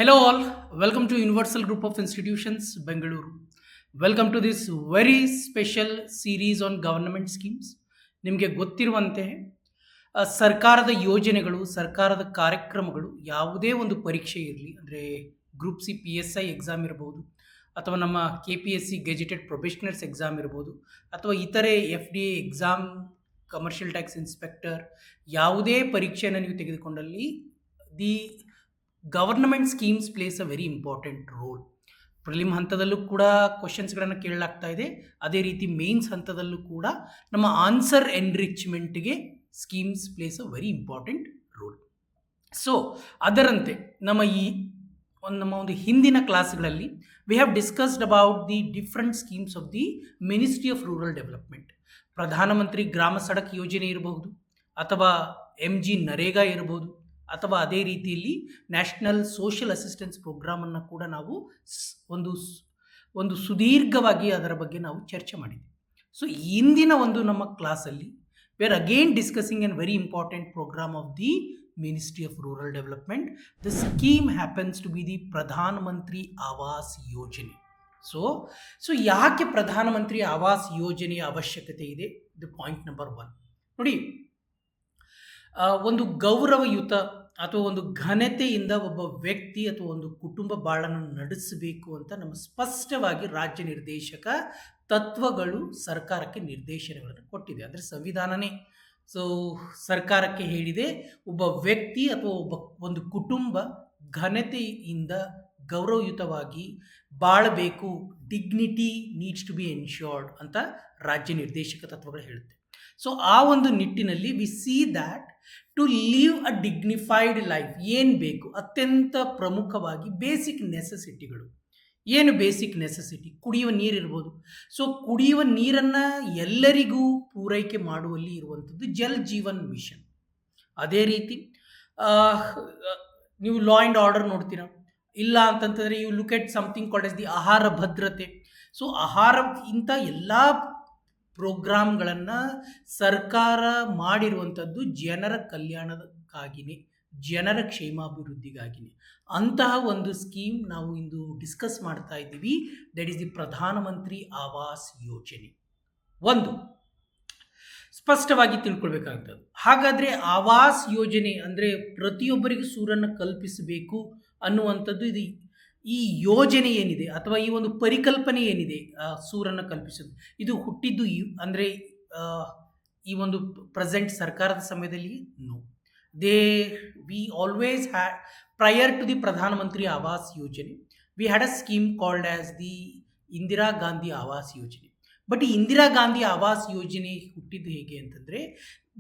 Hello, all. Welcome to Universal Group of Institutions, Bengaluru. Welcome to this very special series on government schemes. ನಿಮಗೆ ಗೊತ್ತಿರುವಂತೆ ಸರ್ಕಾರದ ಯೋಜನೆಗಳು, ಸರ್ಕಾರದ ಕಾರ್ಯಕ್ರಮಗಳು ಯಾವುದೇ ಒಂದು ಪರೀಕ್ಷೆ ಇರಲಿ, ಅಂದರೆ ಗ್ರೂಪ್ ಸಿ PSI ಎಕ್ಸಾಮ್ ಇರ್ಬೋದು, ಅಥವಾ ನಮ್ಮ KPSC ಗೆಜೆಟೆಡ್ ಪ್ರೊಫೆಷನಲ್ಸ್ ಎಕ್ಸಾಮ್ ಇರ್ಬೋದು, ಅಥವಾ ಇತರೆ FDA exam, commercial tax inspector, ಯಾವುದೇ ಪರೀಕ್ಷೆಯನ್ನು ನೀವು ತೆಗೆದುಕೊಂಡಲ್ಲಿ the government schemes plays a very important role. Prelim ಹಂತದಲ್ಲೂ ಕೂಡ ಕ್ವಶನ್ಸ್ಗಳನ್ನು ಕೇಳಲಾಗ್ತಾ ಇದೆ. ಅದೇ ರೀತಿ ಮೇನ್ಸ್ ಹಂತದಲ್ಲೂ ಕೂಡ ನಮ್ಮ ಆನ್ಸರ್ ಎನ್ರಿಚ್ಮೆಂಟ್ಗೆ schemes plays a very important role. So ಅದರಂತೆ ನಮ್ಮ ಒಂದು ಹಿಂದಿನ ಕ್ಲಾಸ್ಗಳಲ್ಲಿ we have discussed about the different schemes of the ministry of rural development. Pradhanmantri Gram ಸಡಕ್ ಯೋಜನೆ ಇರಬಹುದು, ಅಥವಾ MG ನರೇಗಾ ಇರಬಹುದು, ಅಥವಾ ಅದೇ ರೀತಿಯಲ್ಲಿ ನ್ಯಾಷನಲ್ ಸೋಷಿಯಲ್ ಅಸಿಸ್ಟೆನ್ಸ್ ಪ್ರೋಗ್ರಾಮನ್ನು ಕೂಡ ನಾವು ಒಂದು ಸುದೀರ್ಘವಾಗಿ ಅದರ ಬಗ್ಗೆ ನಾವು ಚರ್ಚೆ ಮಾಡಿದ್ವಿ. ಸೊ ಇಂದಿನ ಒಂದು ನಮ್ಮ ಕ್ಲಾಸಲ್ಲಿ we are again discussing an very important program of the ministry of rural development. The scheme happens to be the Pradhan Mantri Awas ಯೋಜನೆ. ಸೊ ಯಾಕೆ ಪ್ರಧಾನಮಂತ್ರಿ ಆವಾಸ್ ಯೋಜನೆಯ ಅವಶ್ಯಕತೆ ಇದೆ? ದ ಪಾಯಿಂಟ್ ನಂಬರ್ 1 ನೋಡಿ, ಒಂದು ಗೌರವಯುತ ಅಥವಾ ಒಂದು ಘನತೆಯಿಂದ ಒಬ್ಬ ವ್ಯಕ್ತಿ ಅಥವಾ ಒಂದು ಕುಟುಂಬ ಬಾಳನ್ನು ನಡೆಸಬೇಕು ಅಂತ ನಮ್ಮ ಸ್ಪಷ್ಟವಾಗಿ ರಾಜ್ಯ ನಿರ್ದೇಶಕ ತತ್ವಗಳು ಸರ್ಕಾರಕ್ಕೆ ನಿರ್ದೇಶನಗಳನ್ನು ಕೊಟ್ಟಿದೆ. ಅಂದರೆ ಸಂವಿಧಾನನೇ ಸರ್ಕಾರಕ್ಕೆ ಹೇಳಿದೆ, ಒಬ್ಬ ವ್ಯಕ್ತಿ ಅಥವಾ ಒಂದು ಕುಟುಂಬ ಘನತೆಯಿಂದ ಗೌರವಯುತವಾಗಿ ಬಾಳಬೇಕು, dignity needs to be ensured ಅಂತ ರಾಜ್ಯ ನಿರ್ದೇಶಕ ತತ್ವಗಳು ಹೇಳುತ್ತೆ. ಸೊ ಆ ಒಂದು ನಿಟ್ಟಿನಲ್ಲಿ we see that to live a dignified life ಏನು ಬೇಕು, ಅತ್ಯಂತ ಪ್ರಮುಖವಾಗಿ ಬೇಸಿಕ್ ನೆಸೆಸಿಟಿಗಳು. ಏನು ಬೇಸಿಕ್ ನೆಸೆಸಿಟಿ? ಕುಡಿಯುವ ನೀರಿರ್ಬೋದು. ಸೊ ಕುಡಿಯುವ ನೀರನ್ನು ಎಲ್ಲರಿಗೂ ಪೂರೈಕೆ ಮಾಡುವಲ್ಲಿ ಇರುವಂಥದ್ದು ಜಲ್ ಜೀವನ್ ಮಿಷನ್. ಅದೇ ರೀತಿ ನೀವು ಲಾ ಆ್ಯಂಡ್ ಆರ್ಡರ್ ನೋಡ್ತೀರಾ, ಇಲ್ಲ ಅಂತಂತಂದರೆ you look at something called as the ಆಹಾರ ಭದ್ರತೆ. ಸೊ ಆಹಾರ ಇಂಥ ಎಲ್ಲ ಪ್ರೋಗ್ರಾಮ್ಗಳನ್ನು ಸರ್ಕಾರ ಮಾಡಿರುವಂಥದ್ದು ಜನರ ಕಲ್ಯಾಣಕ್ಕಾಗಿಯೇ, ಜನರ ಕ್ಷೇಮಾಭಿವೃದ್ಧಿಗಾಗಿಯೇ. ಅಂತಹ ಒಂದು ಸ್ಕೀಮ್ ನಾವು ಇಂದು ಡಿಸ್ಕಸ್ ಮಾಡ್ತಾ ಇದ್ದೀವಿ. That is the Pradhan Mantri Awas ಯೋಜನೆ. ಒಂದು ಸ್ಪಷ್ಟವಾಗಿ ತಿಳ್ಕೊಳ್ಬೇಕಾಗ್ತದೆ. ಹಾಗಾದರೆ ಆವಾಸ್ ಯೋಜನೆ ಅಂದರೆ ಪ್ರತಿಯೊಬ್ಬರಿಗೂ ಸೂರನ್ನು ಕಲ್ಪಿಸಬೇಕು ಅನ್ನುವಂಥದ್ದು ಇದು. ಈ ಯೋಜನೆ ಏನಿದೆ ಅಥವಾ ಈ ಒಂದು ಪರಿಕಲ್ಪನೆ ಏನಿದೆ, ಸೂರನ್ನು ಕಲ್ಪಿಸೋದು, ಇದು ಹುಟ್ಟಿದ್ದು ಅಂದರೆ ಈ ಒಂದು ಪ್ರೆಸೆಂಟ್ ಸರ್ಕಾರದ ಸಮಯದಲ್ಲಿ no. We always had prior to the Pradhan Mantri Awas Yojana we had a scheme called as the Indira Gandhi Awas ಯೋಜನೆ. ಬಟ್ ಈ ಇಂದಿರಾ ಗಾಂಧಿ ಆವಾಸ್ ಯೋಜನೆ ಹುಟ್ಟಿದ್ದು ಹೇಗೆ ಅಂತಂದರೆ,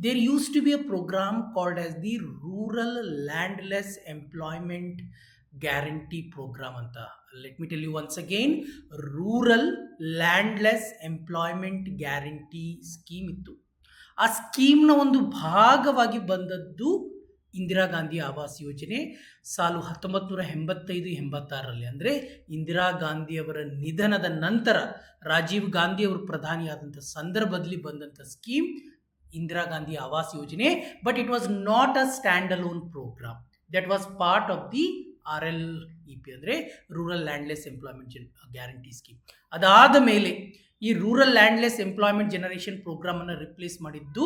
there use to be a program called as the rural landless employment guarantee program ಅಂತ. Let me tell you once again, rural landless employment guarantee scheme ಇತ್ತು. ಆ ಸ್ಕೀಮ್ನ ಒಂದು ಭಾಗವಾಗಿ ಬಂದದ್ದು ಇಂದಿರಾ ಗಾಂಧಿ ಆವಾಸ್ ಯೋಜನೆ ಸಾಲು 1985-86ರಲ್ಲಿ. ಅಂದರೆ ಇಂದಿರಾ ಗಾಂಧಿಯವರ ನಿಧನದ ನಂತರ ರಾಜೀವ್ ಗಾಂಧಿ ಅವರು ಪ್ರಧಾನಿಯಾದಂಥ ಸಂದರ್ಭದಲ್ಲಿ ಬಂದಂಥ ಸ್ಕೀಮ್ ಇಂದಿರಾ ಗಾಂಧಿ ಆವಾಸ್ ಯೋಜನೆ. But it was not a stand alone program, that was part of the RLEP ಅಂದರೆ rural landless employment guarantee scheme. ಅದಾದ ಮೇಲೆ ಈ ರೂರಲ್ ಲ್ಯಾಂಡ್ಲೆಸ್ ಎಂಪ್ಲಾಯ್ಮೆಂಟ್ ಜನರೇಷನ್ ಪ್ರೋಗ್ರಾಮನ್ನು ರಿಪ್ಲೇಸ್ ಮಾಡಿದ್ದು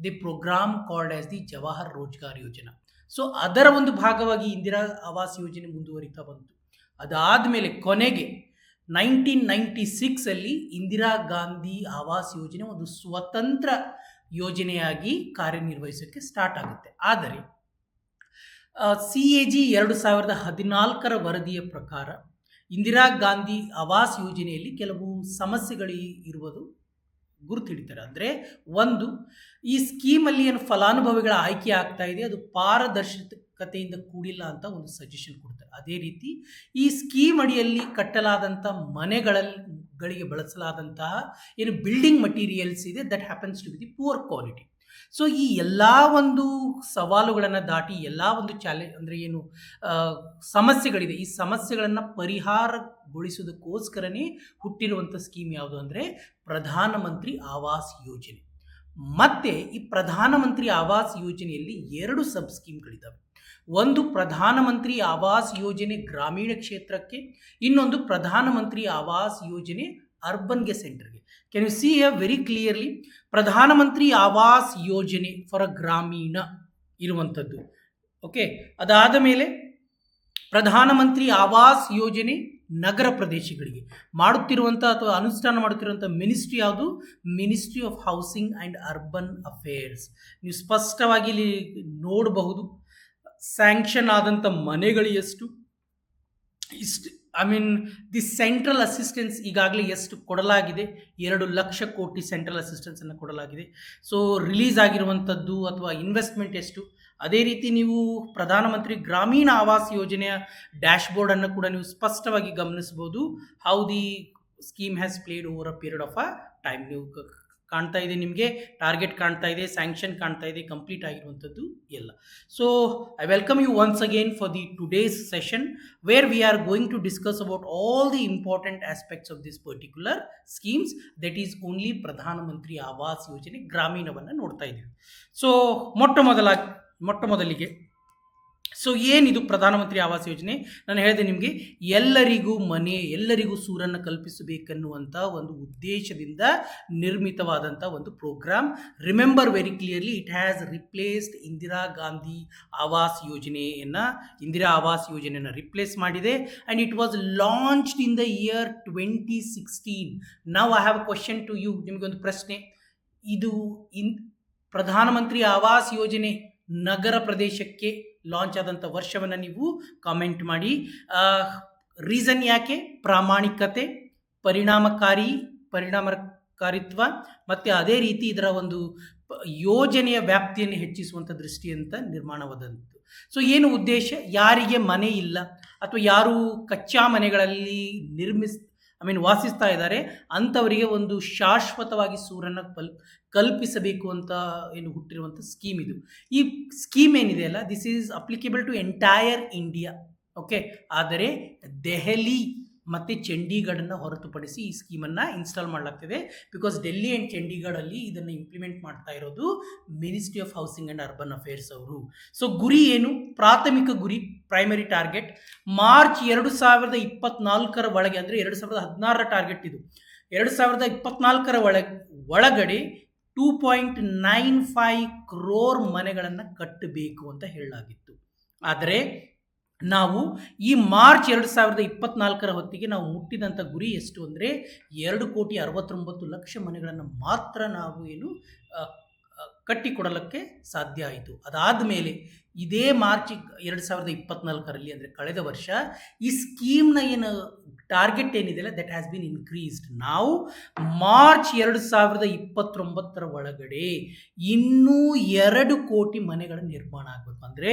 the program called as the Jawahar Rozgar Yojana. So ಅದರ ಒಂದು ಭಾಗವಾಗಿ ಇಂದಿರಾ ಆವಾಸ್ ಯೋಜನೆ ಮುಂದುವರಿತಾ ಬಂತು. ಅದಾದ ಮೇಲೆ ಕೊನೆಗೆ 1996 ಇಂದಿರಾ ಗಾಂಧಿ ಆವಾಸ್ ಯೋಜನೆ ಒಂದು ಸ್ವತಂತ್ರ ಯೋಜನೆಯಾಗಿ ಕಾರ್ಯನಿರ್ವಹಿಸೋಕ್ಕೆ ಸ್ಟಾರ್ಟ್ ಆಗುತ್ತೆ. ಆದರೆ CAG 2014 ವರದಿಯ ಪ್ರಕಾರ ಇಂದಿರಾ ಗಾಂಧಿ ಆವಾಸ್ ಯೋಜನೆಯಲ್ಲಿ ಕೆಲವು ಸಮಸ್ಯೆಗಳು ಇರುವುದು ಗುರುತು ಹಿಡಿತಾರೆ. ಅಂದರೆ ಒಂದು, ಈ ಸ್ಕೀಮಲ್ಲಿ ಏನು ಫಲಾನುಭವಿಗಳ ಆಯ್ಕೆ ಆಗ್ತಾ ಇದೆ ಅದು ಪಾರದರ್ಶಕತೆಯಿಂದ ಕೂಡಿಲ್ಲ ಅಂತ ಒಂದು ಸಜೆಷನ್ ಕೊಡ್ತಾರೆ. ಅದೇ ರೀತಿ ಈ ಸ್ಕೀಮ್ ಅಡಿಯಲ್ಲಿ ಕಟ್ಟಲಾದಂಥ ಮನೆಗಳಿಗೆ ಬಳಸಲಾದಂತಹ ಏನು ಬಿಲ್ಡಿಂಗ್ ಮಟೀರಿಯಲ್ಸ್ ಇದೆ, that happens to be the poor quality. So ಈ ಎಲ್ಲ ಒಂದು ಸವಾಲುಗಳನ್ನು ದಾಟಿ, ಎಲ್ಲ ಒಂದು ಚಾಲೆಂಜ್ ಅಂದರೆ ಏನು ಸಮಸ್ಯೆಗಳಿದೆ, ಈ ಸಮಸ್ಯೆಗಳನ್ನು ಪರಿಹಾರಗೊಳಿಸೋದಕ್ಕೋಸ್ಕರನೇ ಹುಟ್ಟಿರುವಂಥ ಸ್ಕೀಮ್ ಯಾವುದು ಅಂದರೆ ಪ್ರಧಾನಮಂತ್ರಿ ಆವಾಸ್ ಯೋಜನೆ. ಮತ್ತು ಈ ಪ್ರಧಾನಮಂತ್ರಿ ಆವಾಸ್ ಯೋಜನೆಯಲ್ಲಿ 2 ಸಬ್ ಸ್ಕೀಮ್ಗಳಿದ್ದಾವೆ. ಒಂದು ಪ್ರಧಾನಮಂತ್ರಿ ಆವಾಸ್ ಯೋಜನೆ ಗ್ರಾಮೀಣ ಕ್ಷೇತ್ರಕ್ಕೆ, ಇನ್ನೊಂದು ಪ್ರಧಾನಮಂತ್ರಿ ಆವಾಸ್ ಯೋಜನೆ ಅರ್ಬನ್ಗೆ ಸೆಂಟರ್ಗೆ. Can U C very clearly ಪ್ರಧಾನಮಂತ್ರಿ ಆವಾಸ್ ಯೋಜನೆ ಫಾರ್ ಗ್ರಾಮೀಣ ಇರುವಂಥದ್ದು. ಓಕೆ, ಅದಾದ ಮೇಲೆ ಪ್ರಧಾನಮಂತ್ರಿ ಆವಾಸ್ ಯೋಜನೆ ನಗರ ಪ್ರದೇಶಗಳಿಗೆ ಮಾಡುತ್ತಿರುವಂಥ ಅಥವಾ ಅನುಷ್ಠಾನ ಮಾಡುತ್ತಿರುವಂಥ ಮಿನಿಸ್ಟ್ರಿ ಯಾವುದು? Ministry of housing and urban affairs. ನೀವು ಸ್ಪಷ್ಟವಾಗಿ ಇಲ್ಲಿ ನೋಡಬಹುದು ಸ್ಯಾಂಕ್ಷನ್ ಆದಂಥ ಮನೆಗಳು ಎಷ್ಟು, ದಿ ಸೆಂಟ್ರಲ್ ಅಸಿಸ್ಟೆನ್ಸ್ ಈಗಾಗಲೇ ಎಷ್ಟು ಕೊಡಲಾಗಿದೆ? 2 ಲಕ್ಷ ಕೋಟಿ ಸೆಂಟ್ರಲ್ ಅಸಿಸ್ಟೆನ್ಸನ್ನು ಕೊಡಲಾಗಿದೆ. ಸೊ ರಿಲೀಸ್ ಆಗಿರುವಂಥದ್ದು ಅಥವಾ ಇನ್ವೆಸ್ಟ್ಮೆಂಟ್ ಎಷ್ಟು? ಅದೇ ರೀತಿ ನೀವು ಪ್ರಧಾನಮಂತ್ರಿ ಗ್ರಾಮೀಣ ಆವಾಸ್ ಯೋಜನೆಯ ಡ್ಯಾಶ್ಬೋರ್ಡನ್ನು ಕೂಡ ನೀವು ಸ್ಪಷ್ಟವಾಗಿ ಗಮನಿಸ್ಬೋದು. How the scheme has played over a period of a time. ನೀವು ಕಾಣ್ತಾ ಇದೆ, ನಿಮಗೆ ಟಾರ್ಗೆಟ್ ಕಾಣ್ತಾ ಇದೆ, ಸ್ಯಾಂಕ್ಷನ್ ಕಾಣ್ತಾ ಇದೆ, ಕಂಪ್ಲೀಟ್ ಆಗಿರುವಂಥದ್ದು ಎಲ್ಲ. So I welcome you once again for the today's session where we are going to discuss about all the important aspects of this particular schemes. That is only Pradhan Mantri Awas ಯೋಜನೆ ಗ್ರಾಮೀಣವನ್ನು ನೋಡ್ತಾ ಇದ್ದೀವಿ. So ಮೊಟ್ಟ ಮೊದಲಿಗೆ so ಏನಿದು ಪ್ರಧಾನಮಂತ್ರಿ ಆವಾಸ್ ಯೋಜನೆ? ನಾನು ಹೇಳಿದೆ ನಿಮಗೆ, ಎಲ್ಲರಿಗೂ ಮನೆ, ಎಲ್ಲರಿಗೂ ಸೂರನ್ನು ಕಲ್ಪಿಸಬೇಕನ್ನುವಂಥ ಒಂದು ಉದ್ದೇಶದಿಂದ ನಿರ್ಮಿತವಾದಂಥ ಒಂದು program. Remember very clearly, it has replaced Indira Gandhi Awas ಯೋಜನೆಯನ್ನು ರಿಪ್ಲೇಸ್ ಮಾಡಿದೆ. And it was launched in the year 2016. Now I have a question to you. ನಿಮಗೊಂದು ಪ್ರಶ್ನೆ. ಇದು ಪ್ರಧಾನಮಂತ್ರಿ ಆವಾಸ್ ಯೋಜನೆ ನಗರ ಪ್ರದೇಶಕ್ಕೆ ಲಾಂಚ್ ಆದಂಥ ವರ್ಷವನ್ನು ನೀವು ಕಾಮೆಂಟ್ ಮಾಡಿ. ರೀಸನ್ ಯಾಕೆ? ಪ್ರಾಮಾಣಿಕತೆ, ಪರಿಣಾಮಕಾರಿತ್ವ ಮತ್ತು ಅದೇ ರೀತಿ ಇದರ ಒಂದು ಯೋಜನೆಯ ವ್ಯಾಪ್ತಿಯನ್ನು ಹೆಚ್ಚಿಸುವಂಥ ದೃಷ್ಟಿಯಂತ ನಿರ್ಮಾಣವಾದಂಥದ್ದು. ಸೊ ಏನು ಉದ್ದೇಶ? ಯಾರಿಗೆ ಮನೆ ಇಲ್ಲ ಅಥವಾ ಯಾರು ಕಚ್ಚಾ ಮನೆಗಳಲ್ಲಿ ವಾಸಿಸ್ತಾ ಇದ್ದಾರೆ ಅಂಥವರಿಗೆ ಒಂದು ಶಾಶ್ವತವಾಗಿ ಸೂರನ್ನು ಕಲ್ಪಿಸಬೇಕು ಅಂತ ಏನು ಹುಟ್ಟಿರುವಂಥ ಸ್ಕೀಮ್ ಇದು. ಈ ಸ್ಕೀಮ್ ಏನಿದೆ ಅಲ್ಲ, this is applicable to entire India. Okay, ಆದರೆ ದೆಹಲಿ ಮತ್ತು ಚಂಡೀಗಢನ್ನು ಹೊರತುಪಡಿಸಿ ಈ ಸ್ಕೀಮನ್ನು ಇನ್ಸ್ಟಾಲ್ ಮಾಡಲಾಗ್ತಿದೆ. ಬಿಕಾಸ್ ಡೆಲ್ಲಿ ಆ್ಯಂಡ್ ಚಂಡೀಗಢಲ್ಲಿ ಇದನ್ನು ಇಂಪ್ಲಿಮೆಂಟ್ ಮಾಡ್ತಾ ಇರೋದು ministry of housing and urban affairs ಅವರು. ಸೊ ಗುರಿ ಏನು? ಪ್ರಾಥಮಿಕ ಗುರಿ, ಪ್ರೈಮರಿ ಟಾರ್ಗೆಟ್ ಮಾರ್ಚ್ 2024 ಒಳಗೆ, ಅಂದರೆ 2016 ಟಾರ್ಗೆಟ್ ಇದು, 2024 ಒಳಗಡೆ 2.95 crore ಮನೆಗಳನ್ನು ಕಟ್ಟಬೇಕು ಅಂತ ಹೇಳಲಾಗಿತ್ತು. ಆದರೆ ನಾವು ಈ ಮಾರ್ಚ್ 2024 ಹೊತ್ತಿಗೆ ನಾವು ಮುಟ್ಟಿದಂಥ ಗುರಿ ಎಷ್ಟು ಅಂದರೆ 2,69,00,000 ಮನೆಗಳನ್ನು ಮಾತ್ರ ನಾವು ಕಟ್ಟಿಕೊಡಲಿಕ್ಕೆ ಸಾಧ್ಯ ಆಯಿತು. ಅದಾದ ಮೇಲೆ ಇದೇ ಮಾರ್ಚ್ 2024 ಅಂದರೆ ಕಳೆದ ವರ್ಷ ಈ ಸ್ಕೀಮ್ನ ಏನು ಟಾರ್ಗೆಟ್ ಏನಿದೆಯಲ್ಲ, ದಟ್ ಹ್ಯಾಸ್ ಬಿನ್ ಇನ್ಕ್ರೀಸ್ಡ್. ನಾವು ಮಾರ್ಚ್ 2029 ಒಳಗಡೆ ಇನ್ನೂ 2 ಕೋಟಿ ಮನೆಗಳ ನಿರ್ಮಾಣ ಆಗಬೇಕು. ಅಂದರೆ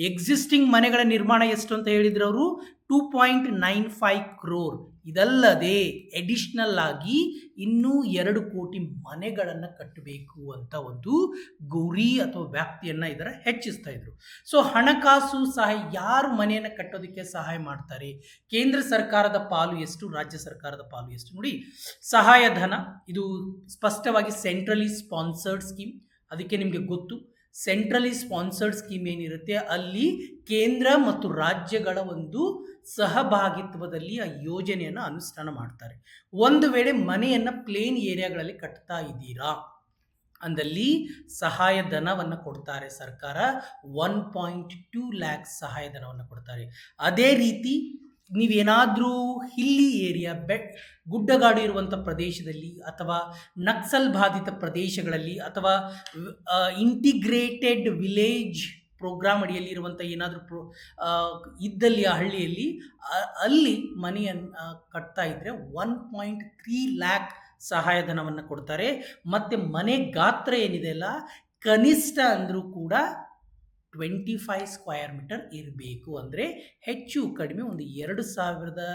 ಎಕ್ಸಿಸ್ಟಿಂಗ್ ಮನೆಗಳ ನಿರ್ಮಾಣ ಎಷ್ಟು ಅಂತ ಹೇಳಿದ್ರು ಅವರು? 2.95 crore. ಇದಲ್ಲದೆ ಎಡಿಷ್ನಲ್ ಆಗಿ ಇನ್ನೂ 2 ಕೋಟಿ ಮನೆಗಳನ್ನು ಕಟ್ಟಬೇಕು ಅಂತ ಒಂದು ಗುರಿ ಅಥವಾ ವ್ಯಾಪ್ತಿಯನ್ನು ಇದರ ಹೆಚ್ಚಿಸ್ತಾ ಇದ್ರು. ಸೊ ಹಣಕಾಸು ಸಹಾಯ, ಯಾರು ಮನೆಯನ್ನು ಕಟ್ಟೋದಕ್ಕೆ ಸಹಾಯ ಮಾಡ್ತಾರೆ? ಕೇಂದ್ರ ಸರ್ಕಾರದ ಪಾಲು ಎಷ್ಟು, ರಾಜ್ಯ ಸರ್ಕಾರದ ಪಾಲು ಎಷ್ಟು? ನೋಡಿ, ಸಹಾಯಧನ ಇದು ಸ್ಪಷ್ಟವಾಗಿ ಸೆಂಟ್ರಲಿ ಸ್ಪಾನ್ಸರ್ಡ್ ಸ್ಕೀಮ್. ಅದಕ್ಕೆ ನಿಮಗೆ ಗೊತ್ತು, ಸೆಂಟ್ರಲಿ ಸ್ಪಾನ್ಸರ್ಡ್ ಸ್ಕೀಮ್ ಏನಿರುತ್ತೆ ಅಲ್ಲಿ ಕೇಂದ್ರ ಮತ್ತು ರಾಜ್ಯಗಳ ಒಂದು ಸಹಭಾಗಿತ್ವದಲ್ಲಿ ಆ ಯೋಜನೆಯನ್ನು ಅನುಷ್ಠಾನ ಮಾಡ್ತಾರೆ. ಒಂದು ವೇಳೆ ಮನೆಯನ್ನು ಪ್ಲೇನ್ ಏರಿಯಾಗಳಲ್ಲಿ ಕಟ್ತಾ ಇದ್ದೀರಾ ಅಂದಲ್ಲಿ ಸಹಾಯಧನವನ್ನು ಕೊಡ್ತಾರೆ ಸರ್ಕಾರ. 1.2 lakh ಸಹಾಯಧನವನ್ನು ಕೊಡ್ತಾರೆ. ಅದೇ ರೀತಿ ನೀವೇನಾದರೂ ಹಿಲ್ಲಿ ಏರಿಯಾ, ಗುಡ್ಡಗಾಡು ಇರುವಂಥ ಪ್ರದೇಶದಲ್ಲಿ ಅಥವಾ ನಕ್ಸಲ್ ಬಾಧಿತ ಪ್ರದೇಶಗಳಲ್ಲಿ ಅಥವಾ ಇಂಟಿಗ್ರೇಟೆಡ್ ವಿಲೇಜ್ ಪ್ರೋಗ್ರಾಮ್ ಅಡಿಯಲ್ಲಿ ಇರುವಂಥ ಏನಾದರೂ ಇದ್ದಲ್ಲಿ ಆ ಹಳ್ಳಿಯಲ್ಲಿ ಅಲ್ಲಿ ಮನೆಯನ್ನು ಕಟ್ತಾ ಇದ್ದರೆ 1.3 lakh ಸಹಾಯಧನವನ್ನು ಕೊಡ್ತಾರೆ. ಮತ್ತು ಮನೆ ಗಾತ್ರ ಏನಿದೆ ಅಲ್ಲ, ಕನಿಷ್ಠ ಅಂದರೂ ಕೂಡ 25 square meter ಇರಬೇಕು. ಅಂದರೆ ಹೆಚ್ಚು ಕಡಿಮೆ ಒಂದು 270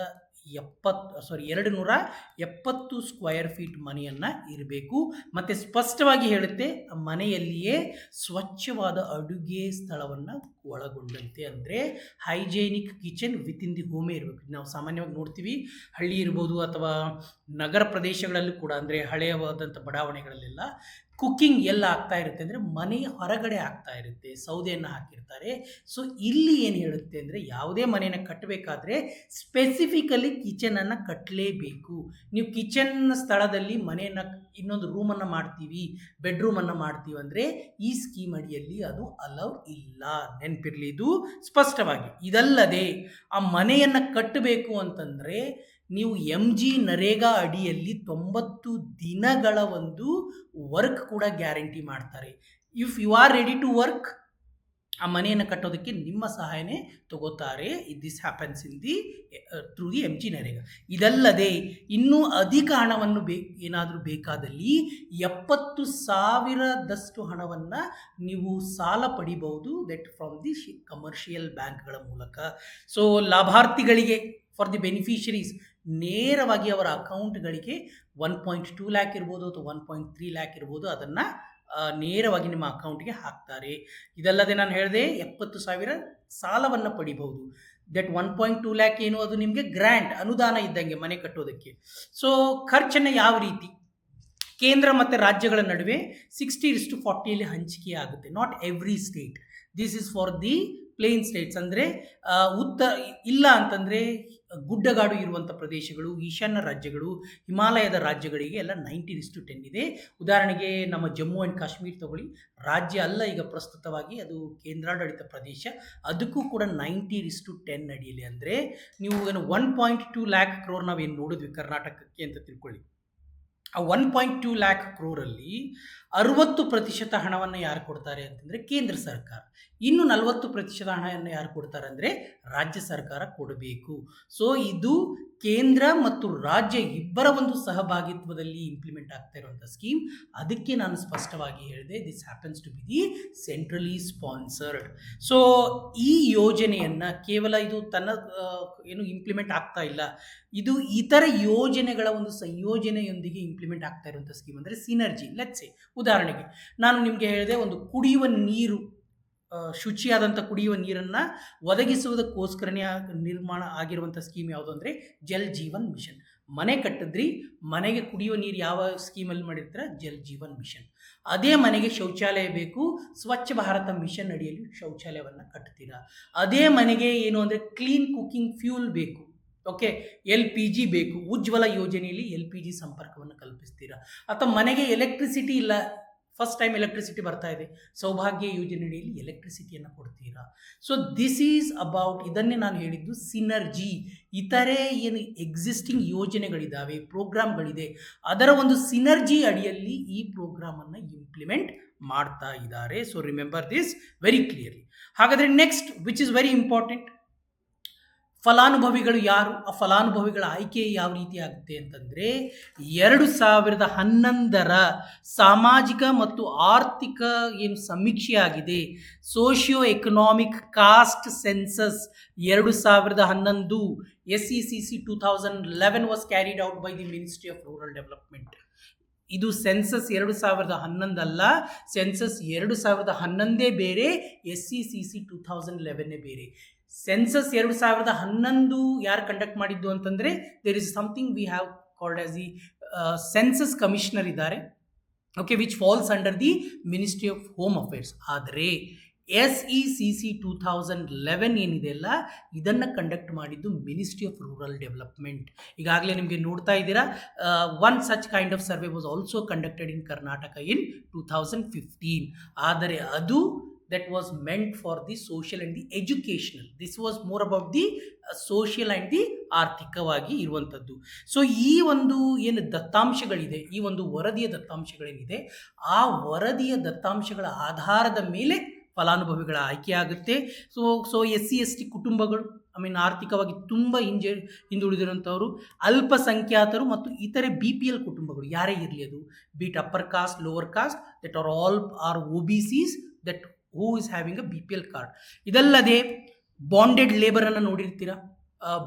ಸ್ಕ್ವಯರ್ ಫೀಟ್ ಮನೆಯನ್ನು ಇರಬೇಕು. ಮತ್ತು ಸ್ಪಷ್ಟವಾಗಿ ಹೇಳುತ್ತೆ, ಮನೆಯಲ್ಲಿಯೇ ಸ್ವಚ್ಛವಾದ ಅಡುಗೆ ಸ್ಥಳವನ್ನು ಒಳಗೊಂಡಂತೆ, ಅಂದರೆ ಹೈಜೇನಿಕ್ ಕಿಚನ್ ವಿತಿನ್ ದಿ ಹೋಮೇ ಇರಬೇಕು. ನಾವು ಸಾಮಾನ್ಯವಾಗಿ ನೋಡ್ತೀವಿ, ಹಳ್ಳಿ ಇರ್ಬೋದು ಅಥವಾ ನಗರ ಪ್ರದೇಶಗಳಲ್ಲೂ ಕೂಡ, ಅಂದರೆ ಹಳೆಯವಾದಂಥ ಬಡಾವಣೆಗಳಲ್ಲೆಲ್ಲ ಕುಕ್ಕಿಂಗ್ ಎಲ್ಲ ಆಗ್ತಾ ಇರುತ್ತೆ ಅಂದರೆ ಮನೆಯ ಹೊರಗಡೆ ಆಗ್ತಾ ಇರುತ್ತೆ, ಸೌದೆಯನ್ನು ಹಾಕಿರ್ತಾರೆ. ಸೊ ಇಲ್ಲಿ ಏನು ಹೇಳುತ್ತೆ ಅಂದರೆ ಯಾವುದೇ ಮನೆಯನ್ನು ಕಟ್ಟಬೇಕಾದ್ರೆ ಸ್ಪೆಸಿಫಿಕಲಿ ಕಿಚನನ್ನು ಕಟ್ಟಲೇಬೇಕು. ನೀವು ಕಿಚನ್ ಸ್ಥಳದಲ್ಲಿ ಮನೆಯನ್ನು ಇನ್ನೊಂದು ರೂಮನ್ನು ಮಾಡ್ತೀವಿ, ಬೆಡ್ರೂಮನ್ನು ಮಾಡ್ತೀವಿ ಅಂದರೆ ಈ ಸ್ಕೀಮ್ ಅಡಿಯಲ್ಲಿ ಅದು ಅಲೌ ಇಲ್ಲ, ನೆನಪಿರಲಿ ಇದು ಸ್ಪಷ್ಟವಾಗಿ. ಇದಲ್ಲದೆ ಆ ಮನೆಯನ್ನು ಕಟ್ಟಬೇಕು ಅಂತಂದರೆ ನೀವು ನರೇಗಾ ಅಡಿಯಲ್ಲಿ 90 ದಿನಗಳ ಒಂದು ವರ್ಕ್ ಕೂಡ ಗ್ಯಾರಂಟಿ ಮಾಡ್ತಾರೆ. If you are ready to work, ಆ ಮನೆಯನ್ನು ಕಟ್ಟೋದಕ್ಕೆ ನಿಮ್ಮ ಸಹಾಯನೇ ತಗೋತಾರೆ. This happens in the through the NREGA. ಇದಲ್ಲದೆ ಇನ್ನೂ ಅಧಿಕ ಹಣವನ್ನು ಏನಾದರೂ ಬೇಕಾದಲ್ಲಿ 70,000 ಹಣವನ್ನು ನೀವು ಸಾಲ ಪಡಿಬಹುದು, ದಟ್ ಫ್ರಮ್ ದಿ ಕಮರ್ಷಿಯಲ್ ಬ್ಯಾಂಕ್ಗಳ ಮೂಲಕ. ಸೊ ಲಾಭಾರ್ಥಿಗಳಿಗೆ, ಫಾರ್ ದಿ ಬೆನಿಫಿಷರೀಸ್, ನೇರವಾಗಿ ಅವರ ಅಕೌಂಟ್ಗಳಿಗೆ 1.2 ಲ್ಯಾಕ್ ಇರ್ಬೋದು ಅಥವಾ 1.3 ಲ್ಯಾಕ್ ಇರ್ಬೋದು, ಅದನ್ನು ನೇರವಾಗಿ ನಿಮ್ಮ ಅಕೌಂಟ್ಗೆ ಹಾಕ್ತಾರೆ. ಇದಲ್ಲದೆ ನಾನು ಹೇಳಿದೆ 70,000 ಸಾಲವನ್ನು ಪಡಿಬಹುದು. ದಟ್ 1.2 ಲ್ಯಾಕ್ ಏನು, ಅದು ನಿಮಗೆ ಗ್ರ್ಯಾಂಟ್, ಅನುದಾನ ಇದ್ದಂಗೆ ಮನೆ ಕಟ್ಟೋದಕ್ಕೆ. ಸೊ ಖರ್ಚನ್ನು ಯಾವ ರೀತಿ ಕೇಂದ್ರ ಮತ್ತು ರಾಜ್ಯಗಳ ನಡುವೆ 60:40 ಹಂಚಿಕೆ ಆಗುತ್ತೆ. Not every state, this is for the plane States. ಅಂದರೆ ಇಲ್ಲ ಅಂತಂದರೆ ಗುಡ್ಡಗಾಡು ಇರುವಂಥ ಪ್ರದೇಶಗಳು, ಈಶಾನ್ಯ ರಾಜ್ಯಗಳು, ಹಿಮಾಲಯದ ರಾಜ್ಯಗಳಿಗೆ ಎಲ್ಲ 90:10 ಇದೆ. ಉದಾಹರಣೆಗೆ ನಮ್ಮ ಜಮ್ಮು ಆ್ಯಂಡ್ ಕಾಶ್ಮೀರ ತಗೊಳ್ಳಿ, ರಾಜ್ಯ ಅಲ್ಲ ಈಗ ಪ್ರಸ್ತುತವಾಗಿ, ಅದು ಕೇಂದ್ರಾಡಳಿತ ಪ್ರದೇಶ, ಅದಕ್ಕೂ ಕೂಡ 90:10 ಅಡಿಯಲ್ಲಿ. ಅಂದರೆ ನೀವು ಏನು 1.2 ಲ್ಯಾಕ್ ಕ್ರೋರ್ ನಾವೇನು ನೋಡಿದ್ವಿ ಕರ್ನಾಟಕಕ್ಕೆ ಅಂತ ತಿಳ್ಕೊಳ್ಳಿ. ಆ 1.2 ಲ್ಯಾಕ್ ಕ್ರೋರಲ್ಲಿ 60% ಹಣವನ್ನು ಯಾರು ಕೊಡ್ತಾರೆ ಅಂತಂದರೆ ಕೇಂದ್ರ ಸರ್ಕಾರ. ಇನ್ನು 40% ಹಣವನ್ನು ಯಾರು ಕೊಡ್ತಾರೆ ಅಂದರೆ ರಾಜ್ಯ ಸರ್ಕಾರ ಕೊಡಬೇಕು. ಸೊ ಇದು ಕೇಂದ್ರ ಮತ್ತು ರಾಜ್ಯ ಇಬ್ಬರ ಒಂದು ಸಹಭಾಗಿತ್ವದಲ್ಲಿ ಇಂಪ್ಲಿಮೆಂಟ್ ಆಗ್ತಾ ಇರುವಂಥ ಸ್ಕೀಮ್. ಅದಕ್ಕೆ ನಾನು ಸ್ಪಷ್ಟವಾಗಿ ಹೇಳಿದೆ, this happens to be the centrally sponsored. So ಈ ಯೋಜನೆಯನ್ನು ಕೇವಲ ಇದು ತನ್ನ ಏನು ಇಂಪ್ಲಿಮೆಂಟ್ ಆಗ್ತಾ ಇಲ್ಲ, ಇದು ಇತರ ಯೋಜನೆಗಳ ಒಂದು ಸಂಯೋಜನೆಯೊಂದಿಗೆ ಇಂಪ್ಲಿಮೆಂಟ್ ಆಗ್ತಾ ಇರುವಂಥ ಸ್ಕೀಮ್. ಅಂದರೆ ಸಿನರ್ಜಿ. ಲೆಟ್ಸ್ ಸೇ, ಉದಾಹರಣೆಗೆ ನಾನು ನಿಮಗೆ ಹೇಳಿದೆ, ಒಂದು ಕುಡಿಯುವ ನೀರು, ಶುಚಿಯಾದಂಥ ಕುಡಿಯುವ ನೀರನ್ನು ಒದಗಿಸುವುದಕ್ಕೋಸ್ಕರನೇ ನಿರ್ಮಾಣ ಆಗಿರುವಂಥ ಸ್ಕೀಮ್ ಯಾವುದು ಅಂದರೆ ಜಲ್ ಜೀವನ್ ಮಿಷನ್. ಮನೆ ಕಟ್ಟಿದ್ರಿ, ಮನೆಗೆ ಕುಡಿಯುವ ನೀರು ಯಾವ ಸ್ಕೀಮಲ್ಲಿ ಮಾಡಿರ್ತೀರ? ಜಲ್ ಜೀವನ್ ಮಿಷನ್. ಅದೇ ಮನೆಗೆ ಶೌಚಾಲಯ ಬೇಕು, ಸ್ವಚ್ಛ ಭಾರತ ಮಿಷನ್ ಅಡಿಯಲ್ಲಿ ಶೌಚಾಲಯವನ್ನು ಕಟ್ತೀರಾ. ಅದೇ ಮನೆಗೆ ಏನು ಅಂದರೆ ಕ್ಲೀನ್ ಕುಕ್ಕಿಂಗ್ ಫ್ಯೂಲ್ ಬೇಕು, ಓಕೆ, LPG ಬೇಕು, ಉಜ್ವಲ ಯೋಜನೆಯಲ್ಲಿ LPG ಸಂಪರ್ಕವನ್ನು ಕಲ್ಪಿಸ್ತೀರಾ. ಅಥವಾ ಮನೆಗೆ ಎಲೆಕ್ಟ್ರಿಸಿಟಿ ಇಲ್ಲ, ಫಸ್ಟ್ ಟೈಮ್ ಎಲೆಕ್ಟ್ರಿಸಿಟಿ ಬರ್ತಾ ಇದೆ, ಸೌಭಾಗ್ಯ ಯೋಜನೆಯಲ್ಲಿ ಎಲೆಕ್ಟ್ರಿಸಿಟಿಯನ್ನು ಕೊಡ್ತೀರಾ. ಸೊ ದಿಸ್ ಈಸ್ ಅಬೌಟ್, ಇದನ್ನೇ ನಾನು ಹೇಳಿದ್ದು ಸಿನರ್ಜಿ. ಇತರೆ ಏನು ಎಕ್ಸಿಸ್ಟಿಂಗ್ ಯೋಜನೆಗಳಿದ್ದಾವೆ, ಪ್ರೋಗ್ರಾಮ್ಗಳಿದೆ, ಅದರ ಒಂದು ಸಿನರ್ಜಿ ಅಡಿಯಲ್ಲಿ ಈ ಪ್ರೋಗ್ರಾಮನ್ನು ಇಂಪ್ಲಿಮೆಂಟ್ ಮಾಡ್ತಾ ಇದ್ದಾರೆ. So remember this very clearly. ಹಾಗಾದರೆ next, which is very important, ಫಲಾನುಭವಿಗಳು ಯಾರು, ಆ ಫಲಾನುಭವಿಗಳ ಆಯ್ಕೆ ಯಾವ ರೀತಿ ಆಗುತ್ತೆ ಅಂತಂದರೆ 2011 ಸಾಮಾಜಿಕ ಮತ್ತು ಆರ್ಥಿಕ ಏನು ಸಮೀಕ್ಷೆ ಆಗಿದೆ, socio economic caste census 2011, SECC 2011 was carried out by the ministry of rural development. ಇದು ಸೆನ್ಸಸ್ 2011 ಅಲ್ಲ, ಸೆನ್ಸಸ್ 2011 ಬೇರೆ, SECC 2011 ಬೇರೆ. ಸೆನ್ಸಸ್ 2011 ಯಾರು ಕಂಡಕ್ಟ್ ಮಾಡಿದ್ದು ಅಂತಂದರೆ there is something we have called as the census commissioner ಇದ್ದಾರೆ, okay, which falls under the ministry of home affairs. ಆದರೆ SECC 2011 ಏನಿದೆ ಅಲ್ಲ, ಇದನ್ನು ಕಂಡಕ್ಟ್ ಮಾಡಿದ್ದು ಮಿನಿಸ್ಟ್ರಿ ಆಫ್ ರೂರಲ್ ಡೆವಲಪ್ಮೆಂಟ್. ಈಗಾಗಲೇ ನಿಮಗೆ ನೋಡ್ತಾ ಇದ್ದೀರಾ, one such kind of survey was also conducted in Karnataka in 2015. ಆದರೆ ಅದು that was meant for the social and the educational. This was more about the social and the ಆರ್ಥಿಕವಾಗಿ ಇರುವಂಥದ್ದು. So ಈ ಒಂದು ಏನು ದತ್ತಾಂಶಗಳಿದೆ, ಈ ಒಂದು ವರದಿಯ ದತ್ತಾಂಶಗಳೇನಿದೆ, ಆ ವರದಿಯ ದತ್ತಾಂಶಗಳ ಆಧಾರದ ಮೇಲೆ ಫಲಾನುಭವಿಗಳ ಆಯ್ಕೆ ಆಗುತ್ತೆ. ಸೊ SC/ST ಕುಟುಂಬಗಳು, ಆರ್ಥಿಕವಾಗಿ ತುಂಬ ಹಿಂದುಳಿದಿರುವಂಥವರು, ಅಲ್ಪಸಂಖ್ಯಾತರು ಮತ್ತು ಇತರೆ BPL ಕುಟುಂಬಗಳು ಯಾರೇ ಇರಲಿ, ಅದು be it upper caste, lower caste, that are all are OBCs that who is having a BPL card. ಇದಲ್ಲದೆ ಬಾಂಡೆಡ್ ಲೇಬರನ್ನು ನೋಡಿರ್ತೀರಾ,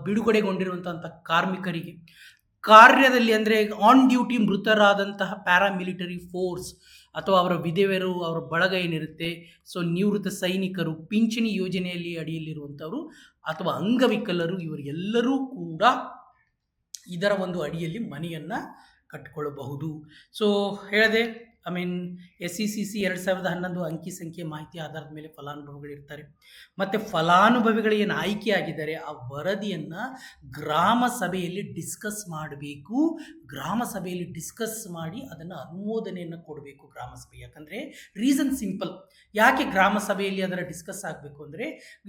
ಬಿಡುಗಡೆಗೊಂಡಿರುವಂಥ ಕಾರ್ಮಿಕರಿಗೆ, ಕಾರ್ಯದಲ್ಲಿ ಅಂದರೆ ಆನ್ ಡ್ಯೂಟಿ ಮೃತರಾದಂತಹ ಪ್ಯಾರಾಮಿಲಿಟರಿ ಫೋರ್ಸ್ ಅಥವಾ ಅವರ ವಿಧವೆಯರು, ಅವರ ಬಳಗ ಏನಿರುತ್ತೆ, ಸೊ ನಿವೃತ್ತ ಸೈನಿಕರು, ಪಿಂಚಣಿ ಯೋಜನೆಯಲ್ಲಿ ಅಡಿಯಲ್ಲಿರುವಂಥವರು ಅಥವಾ ಅಂಗವಿಕಲರು, ಇವರೆಲ್ಲರೂ ಕೂಡ ಇದರ ಒಂದು ಅಡಿಯಲ್ಲಿ ಮನೆಯನ್ನು ಕಟ್ಟಿಕೊಳ್ಳಬಹುದು. ಸೊ ಹೇಳಿದೆ ಐ ಮೀನ್ SECC 2011 ಅಂಕಿ ಸಂಖ್ಯೆ ಮಾಹಿತಿ ಆಧಾರದ ಮೇಲೆ ಫಲಾನುಭವಿಗಳಿರ್ತಾರೆ. ಮತ್ತು ಫಲಾನುಭವಿಗಳು ಏನು ಆಯ್ಕೆಯಾಗಿದ್ದಾರೆ ಆ ವರದಿಯನ್ನು ಗ್ರಾಮ ಸಭೆಯಲ್ಲಿ ಡಿಸ್ಕಸ್ ಮಾಡಬೇಕು. ಗ್ರಾಮ ಸಭೆಯಲ್ಲಿ ಡಿಸ್ಕಸ್ ಮಾಡಿ ಅದನ್ನು ಅನುಮೋದನೆಯನ್ನು ಕೊಡಬೇಕು ಗ್ರಾಮ ಸಭೆ. ಯಾಕಂದರೆ ರೀಸನ್ ಸಿಂಪಲ್, ಯಾಕೆ ಗ್ರಾಮ ಸಭೆಯಲ್ಲಿ ಅದರ ಡಿಸ್ಕಸ್ ಆಗಬೇಕು ಅಂದರೆ,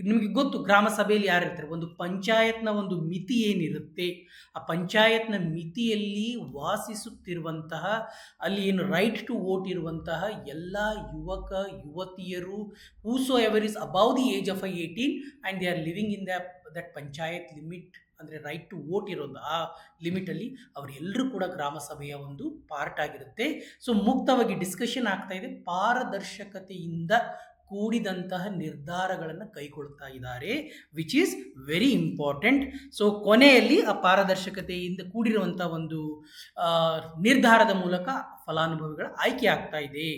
ನಿಮಗೆ ಗೊತ್ತು ಗ್ರಾಮ ಸಭೆಯಲ್ಲಿ ಯಾರಿರ್ತಾರೆ, ಒಂದು ಪಂಚಾಯತ್ನ ಒಂದು ಮಿತಿ ಏನಿರುತ್ತೆ, ಆ ಪಂಚಾಯತ್ನ ಮಿತಿಯಲ್ಲಿ ವಾಸಿಸುತ್ತಿರುವಂತಹ, ಅಲ್ಲಿ ಏನು ರೈಟ್ ಟು ವೋಟ್ ಇರುವಂತಹ ಎಲ್ಲ ಯುವಕ ಯುವತಿಯರು whosoever is above the age of 18 and they are living in that panchayat limit, ಅಂದರೆ ರೈಟ್ ಟು ವೋಟ್ ಇರೋದು ಆ ಲಿಮಿಟಲ್ಲಿ ಅವರೆಲ್ಲರೂ ಕೂಡ ಗ್ರಾಮ ಸಭೆಯ ಒಂದು ಪಾರ್ಟ್ ಆಗಿರುತ್ತೆ. ಸೊ ಮುಕ್ತವಾಗಿ ಡಿಸ್ಕಷನ್ ಆಗ್ತಾ ಇದೆ, ಪಾರದರ್ಶಕತೆಯಿಂದ ಕೂಡಿದಂತಹ ನಿರ್ಧಾರಗಳನ್ನು ಕೈಗೊಳ್ತಾ ಇದ್ದಾರೆ, which is very important. So ಕೊನೆಯಲ್ಲಿ ಆ ಪಾರದರ್ಶಕತೆಯಿಂದ ಕೂಡಿರುವಂಥ ಒಂದು ನಿರ್ಧಾರದ ಮೂಲಕ ಫಲಾನುಭವಿಗಳ ಆಯ್ಕೆ ಆಗ್ತಾ ಇದೆ.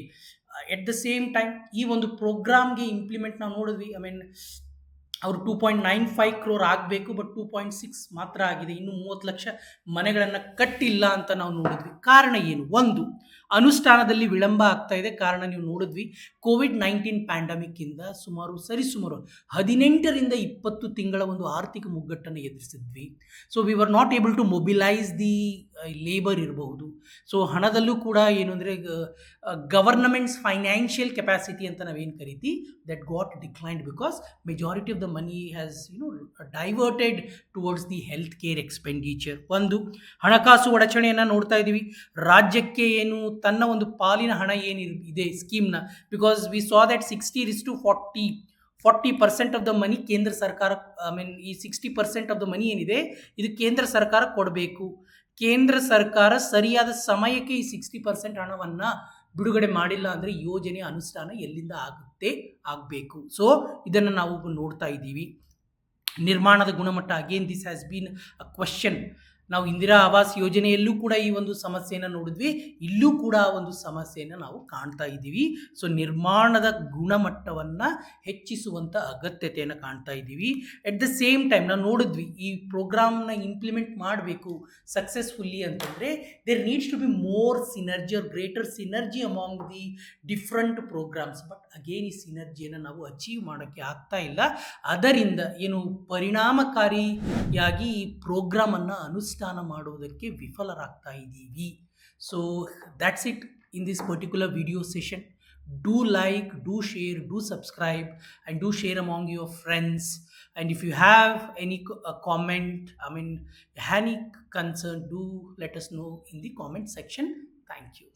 ಎಟ್ ದ ಸೇಮ್ ಟೈಮ್ ಈ ಒಂದು ಪ್ರೋಗ್ರಾಮ್ಗೆ ಇಂಪ್ಲಿಮೆಂಟ್ ನಾವು ನೋಡಿದ್ವಿ, ಐ ಮೀನ್ ಅವರು 2.95 crore ಆಗಬೇಕು, ಬಟ್ 2.6 ಮಾತ್ರ ಆಗಿದೆ. ಇನ್ನು 30 ಲಕ್ಷ ಮನೆಗಳನ್ನು ಕಟ್ಟಿಲ್ಲ ಅಂತ ನಾವು ನೋಡಿದ್ವಿ. ಕಾರಣ ಏನು? ಒಂದು, ಅನುಷ್ಠಾನದಲ್ಲಿ ವಿಳಂಬ ಆಗ್ತಾ ಇದೆ. ಕಾರಣ ನೀವು ನೋಡಿದ್ವಿ, COVID-19 ಪ್ಯಾಂಡಮಿಕ್ಕಿಂದ ಸುಮಾರು 18ರಿಂದ 20 ತಿಂಗಳ ಒಂದು ಆರ್ಥಿಕ ಮುಗ್ಗಟ್ಟನ್ನು ಎದುರಿಸಿದ್ವಿ. So we were not able to mobilise the labour ಇರಬಹುದು. ಸೊ ಹಣದಲ್ಲೂ ಕೂಡ ಏನು ಅಂದರೆ ಗವರ್ನಮೆಂಟ್ಸ್ ಫೈನಾನ್ಷಿಯಲ್ ಕೆಪಾಸಿಟಿ ಅಂತ ನಾವೇನು ಕರಿತೀವಿ, that got declined because majority of the money has diverted towards the health care expenditure. ಒಂದು, ಹಣಕಾಸು ಅಡಚಣೆಯನ್ನು ನೋಡ್ತಾ ಇದ್ದೀವಿ. ರಾಜ್ಯಕ್ಕೆ ಏನು ತನ್ನ ಒಂದು ಪಾಲಿನ ಹಣ ಏನಿದೆ ಸ್ಕೀಮ್ನ, because we saw that 60:40% of the money ಕೇಂದ್ರ ಸರ್ಕಾರ, ಐ ಮೀನ್ ಈ 60% ಆಫ್ ದ ಮನಿ ಏನಿದೆ ಇದು ಕೇಂದ್ರ ಸರ್ಕಾರ ಕೊಡಬೇಕು. ಕೇಂದ್ರ ಸರ್ಕಾರ ಸರಿಯಾದ ಸಮಯಕ್ಕೆ ಈ 60% ಹಣವನ್ನು ಬಿಡುಗಡೆ ಮಾಡಿಲ್ಲ ಅಂದರೆ ಯೋಜನೆ ಅನುಷ್ಠಾನ ಎಲ್ಲಿಂದ ಆಗಬೇಕು. ಸೊ ಇದನ್ನು ನಾವು ನೋಡ್ತಾ ಇದ್ದೀವಿ. ನಿರ್ಮಾಣದ ಗುಣಮಟ್ಟ, again this has been a question. ನಾವು ಇಂದಿರಾ ಆವಾಸ್ ಯೋಜನೆಯಲ್ಲೂ ಕೂಡ ಈ ಒಂದು ಸಮಸ್ಯೆಯನ್ನು ನೋಡಿದ್ವಿ, ಇಲ್ಲೂ ಕೂಡ ಒಂದು ಸಮಸ್ಯೆಯನ್ನು ನಾವು ಕಾಣ್ತಾ ಇದ್ದೀವಿ. ಸೊ ನಿರ್ಮಾಣದ ಗುಣಮಟ್ಟವನ್ನು ಹೆಚ್ಚಿಸುವಂಥ ಅಗತ್ಯತೆಯನ್ನು ಕಾಣ್ತಾ ಇದ್ದೀವಿ. ಎಟ್ ದ ಸೇಮ್ ಟೈಮ್ ನಾವು ನೋಡಿದ್ವಿ, ಈ ಪ್ರೋಗ್ರಾಮ್ನ ಇಂಪ್ಲಿಮೆಂಟ್ ಮಾಡಬೇಕು ಸಕ್ಸಸ್ಫುಲ್ಲಿ ಅಂತಂದರೆ there needs to be more synergy or greater synergy among the different programs. But again ಈ ಸಿನರ್ಜಿಯನ್ನು ನಾವು ಅಚೀವ್ ಮಾಡೋಕ್ಕೆ ಆಗ್ತಾ ಇಲ್ಲ. ಅದರಿಂದ ಏನು ಪರಿಣಾಮಕಾರಿಯಾಗಿ ಈ ಪ್ರೋಗ್ರಾಮನ್ನು ಅನುಷ್ಠಾನ ಮಾಡುವುದಕ್ಕೆ ವಿಫಲರಾಗ್ತಾ ಇದ್ದೀವಿ. So that's it in this particular video session. Do like, do share, do subscribe, and do share among your friends. And if you have any comment, I mean any concern, do let us know in the comment section. Thank you.